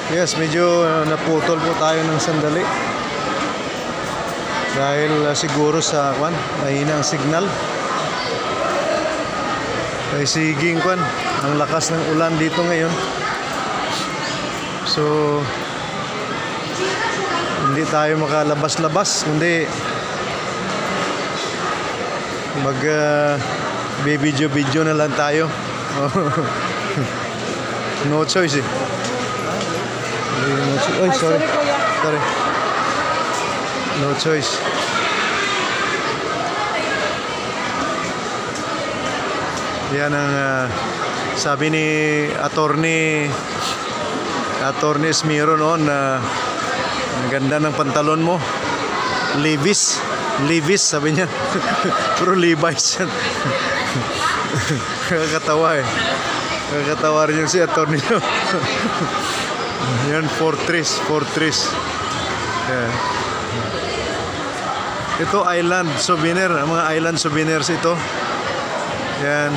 Yes, medyo naputol po tayo ng sandali. Dahil siguro sa mahina ang signal. Ay siging ang lakas ng ulan dito ngayon. So hindi tayo makalabas-labas, kundi mag video na lang tayo. No choice eh. Ay, sorry. No choice. Yan ang sabi ni Attorney Esmiro noon na ang ganda ng pantalon mo. Levi's sabi niya. Pero Levi's yan. Kakatawa eh. Kakatawa rin yung si Attorney. Yan, Fortress. Yan. Ito island souvenir, mga island souvenirs ito. Yan.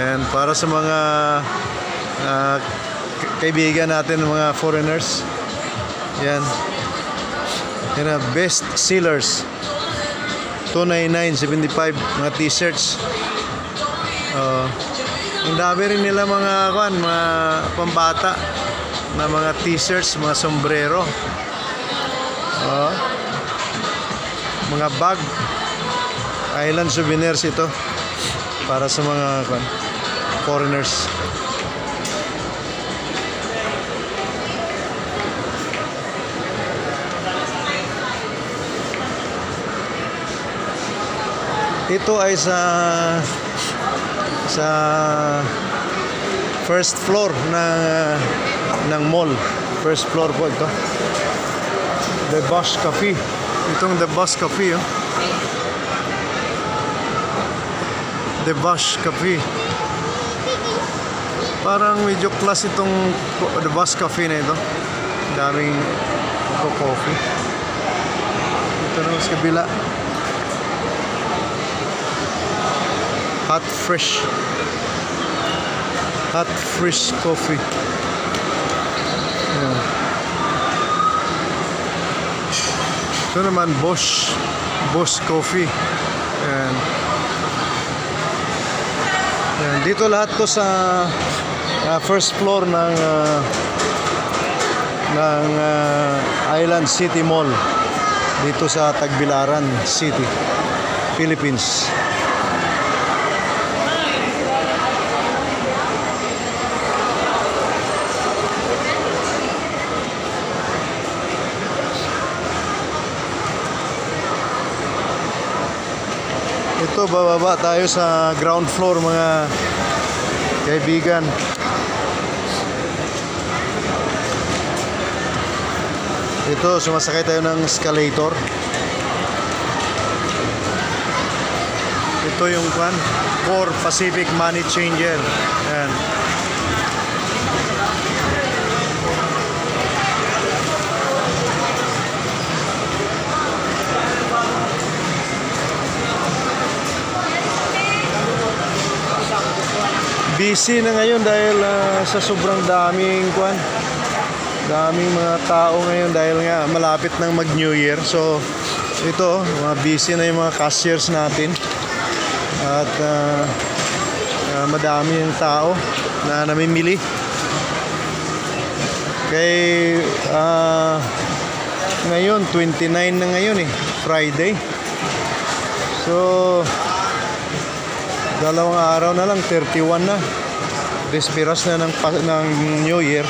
Yan para sa mga kaibigan natin, mga foreigners. Yan. Yan na, best sellers. 299.75 mga t-shirts. Ang dami rin nila mga pambata na mga t-shirts, mga sombrero. Mga bag. Island souvenirs ito para sa mga foreigners. Ito ay sa first floor ng mall. First floor po ito. The Bosch Cafe. Itong The Bosch Cafe, oh. The Bosch Cafe. Parang medyo class itong The Bosch Cafe na ito. Daming coffee. Ito naman sa kabila. Hot fresh coffee. Yan. Ito naman Bosch Coffee. Yan. Yan. Dito lahat to sa first floor ng Island City Mall dito sa Tagbilaran City, Philippines. Ito, bababa tayo sa ground floor mga kaibigan. Ito, sumasakay tayo ng escalator. Ito yung Core Pacific Money Changer. Ayan. Busy na ngayon dahil sa sobrang daming mga tao ngayon dahil nga malapit nang mag New Year. So ito, mga busy na yung mga cashiers natin at madami yung tao na namimili. Kay ngayon 29 na ngayon Friday. So dalawang araw na lang, 31 na. Respiras na ng New Year.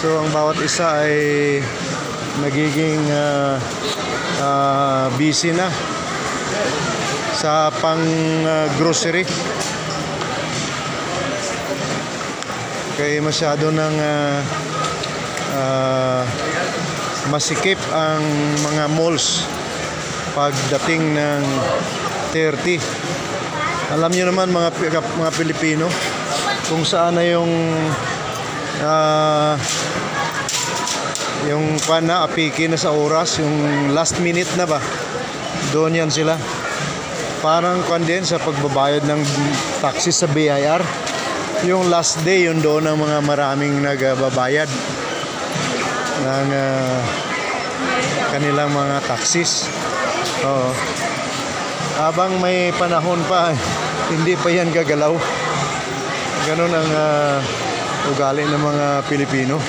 So ang bawat isa ay nagiging busy na sa grocery. Kaya masyado ng masikip ang mga malls pagdating ng 30. Alam niyo naman mga Pilipino kung saan na yung apiki na sa oras, yung last minute na ba, doon yan sila. Parang din sa pagbabayad ng taxi sa BIR, yung last day yun doon ng mga maraming nagbabayad ng kanilang mga taxis. Oo. Habang may panahon pa, hindi pa yan gagalaw. Ganun ang ugali ng mga Pilipino.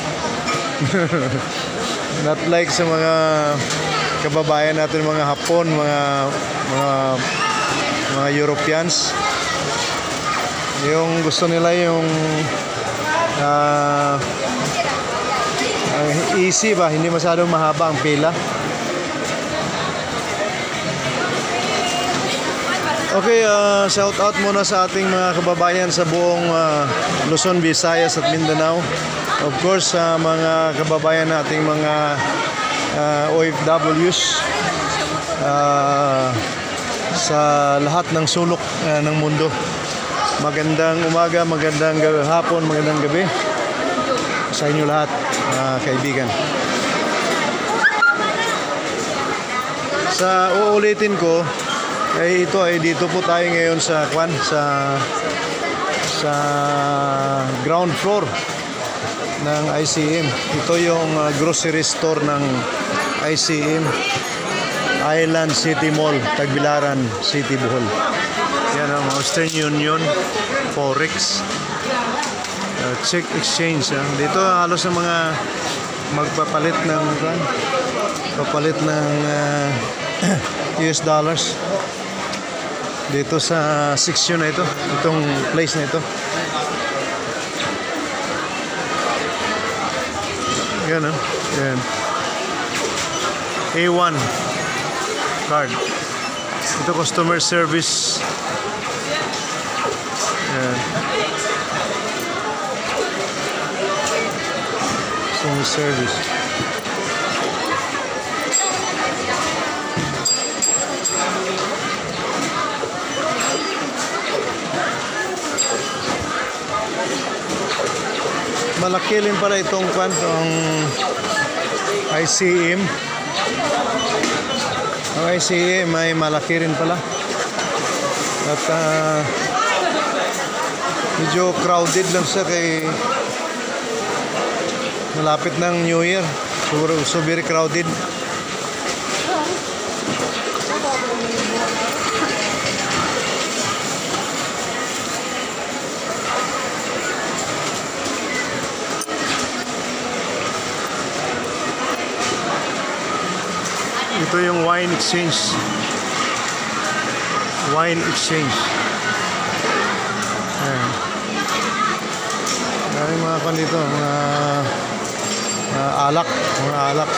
Not like sa mga kababayan natin, mga Hapon, mga Europeans. Yung gusto nila yung easy ba, hindi masyadong mahaba ang pila. Okay, shout out muna sa ating mga kababayan sa buong Luzon, Visayas at Mindanao. Of course, sa mga kababayan nating mga OFWs sa lahat ng sulok ng mundo. Magandang umaga, magandang hapon, magandang gabi sa inyo lahat, kaibigan. Sa uulitin ko, ito ay dito po tayo ngayon sa ground floor ng ICM. Ito yung grocery store ng ICM, Island City Mall, Tagbilaran City, Bohol. Yan ang Western Union, Forex, check exchange. Dito halos ang mga magpapalit ng US dollars. Dito sa section na ito, itong place na ito. Yan, yan. A1 card. Ito customer service. Yan. Customer service. Malaki rin pala itong ICM. Ang ICM ay malaki rin pala. At medyo crowded lang siya kay malapit ng New Year. So very crowded. Ito yung wine exchange. Wine exchange. Ayan. Maraming mga kan dito, mga alak, mga alak.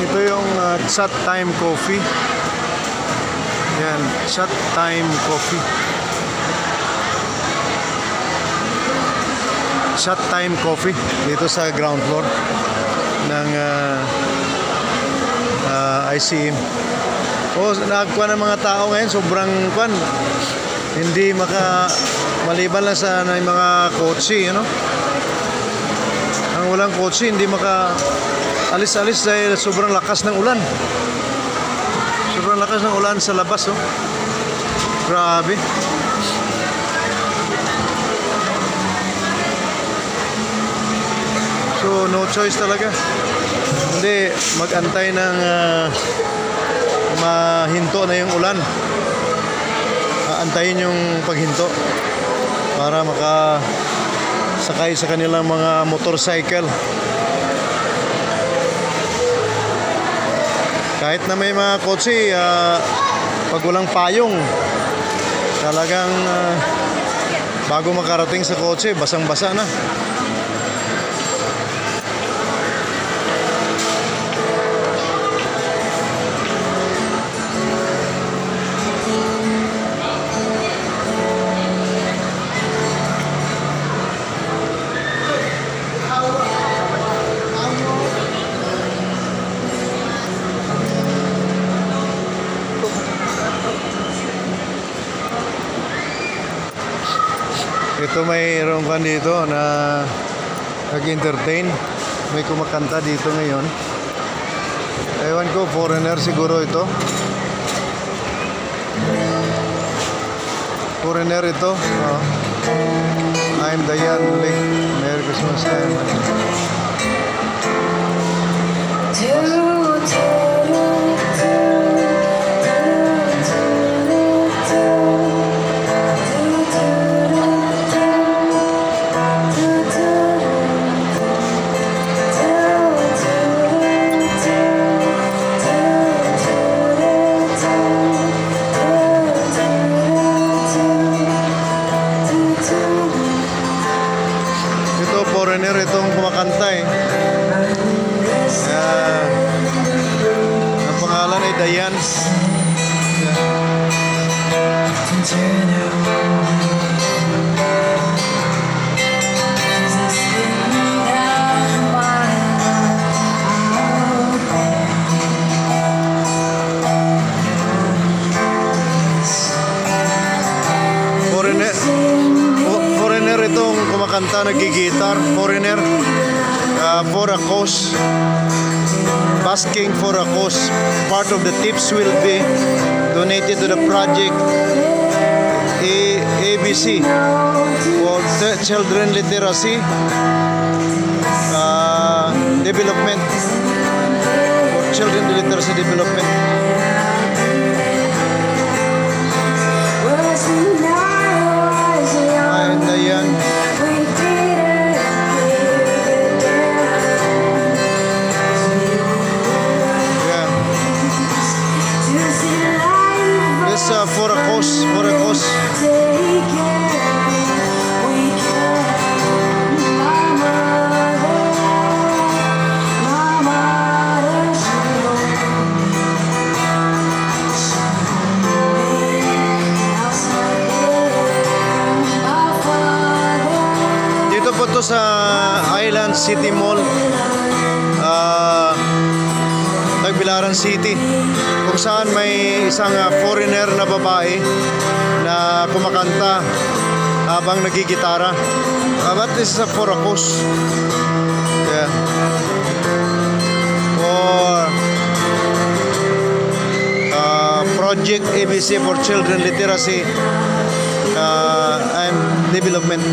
Ito yung Shot Time Coffee. Yan, Shot Time Coffee. Shot Time Coffee dito sa ground floor ng ICM. Nagkuha ng mga tao ngayon, sobrang kwan. Hindi maliban lang sa mga kotse, you know? Ang walang kotse, hindi alis-alis dahil sobrang lakas ng ulan. Sobrang lakas ng ulan sa labas, oh. Grabe. So, no choice talaga. Hindi, mag-antay ng mahinto na yung ulan. Antayin yung paghinto para makasakay sa kanilang mga motorcycle. Kahit na may mga kotse, pag walang payong, talagang bago makarating sa kotse, basang-basa na. Ito mayroon kan dito na nag-entertain. May kumakanta dito ngayon. Ewan ko, foreigner siguro ito. Foreigner ito. Oh. I'm Dayan Lake. Merry Christmas time. Ito, foreigner itong kumakanta eh. Ang pangalan ay Dayan. Foreigner itong kumakanta, nagigitar. Foreigner for a cause, basking for a cause. Part of the tips will be donated to the project ABC for children literacy development, for children literacy development. And Dayan. Yeah. This for a cause, for a cause. Ito sa Island City Mall, Tagbilaran City, kung saan may isang foreigner na babae na kumakanta habang nagigitara. But this is for a cause. Yeah. For Project ABC for Children Literacy and Development.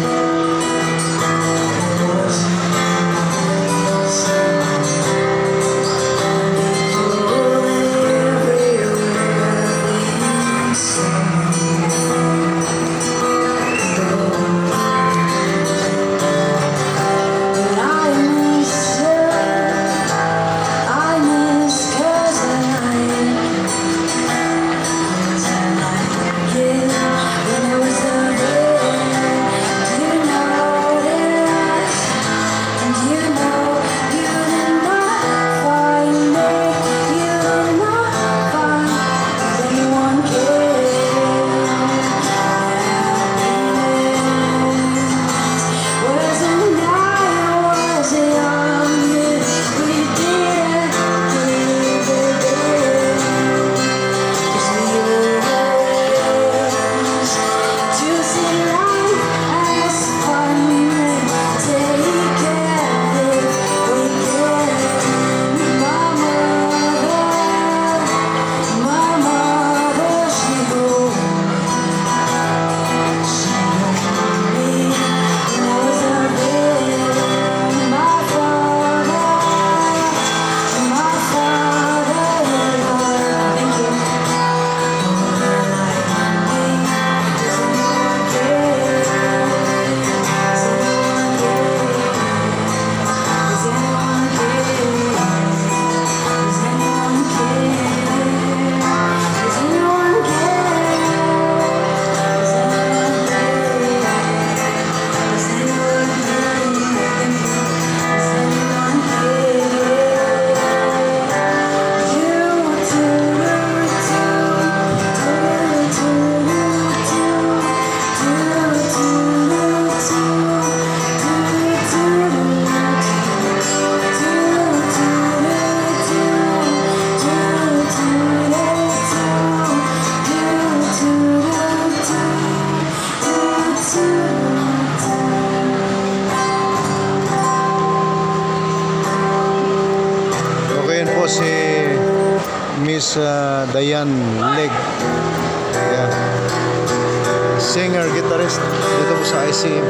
Dayan Leg. Yeah. Singer, guitarist dito po sa ICM.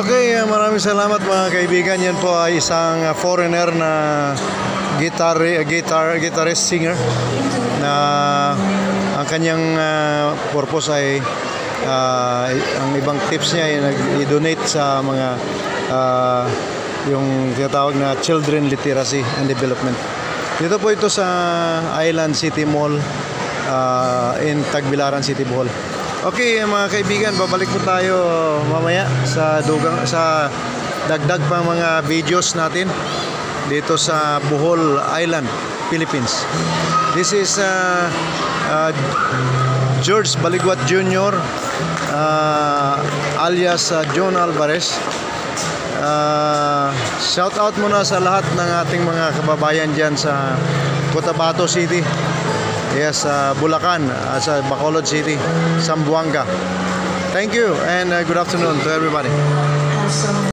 Okay, maraming salamat mga kaibigan. Yan po ay isang foreigner na guitarist singer na ang kanyang purpose ay ang ibang tips niya ay i-donate sa mga yung tinatawag na children literacy and development. Dito po ito sa Island City Mall in Tagbilaran City, Bohol. Okay mga kaibigan, babalik po tayo mamaya sa dagdag pa mga videos natin dito sa Bohol Island, Philippines. This is George Baligwat Jr. Alias John Alvarez. Shout out muna sa lahat ng ating mga kababayan dyan sa Cotabato City. Yes, Bulacan, sa Bacolod City, Zamboanga. Thank you and good afternoon to everybody.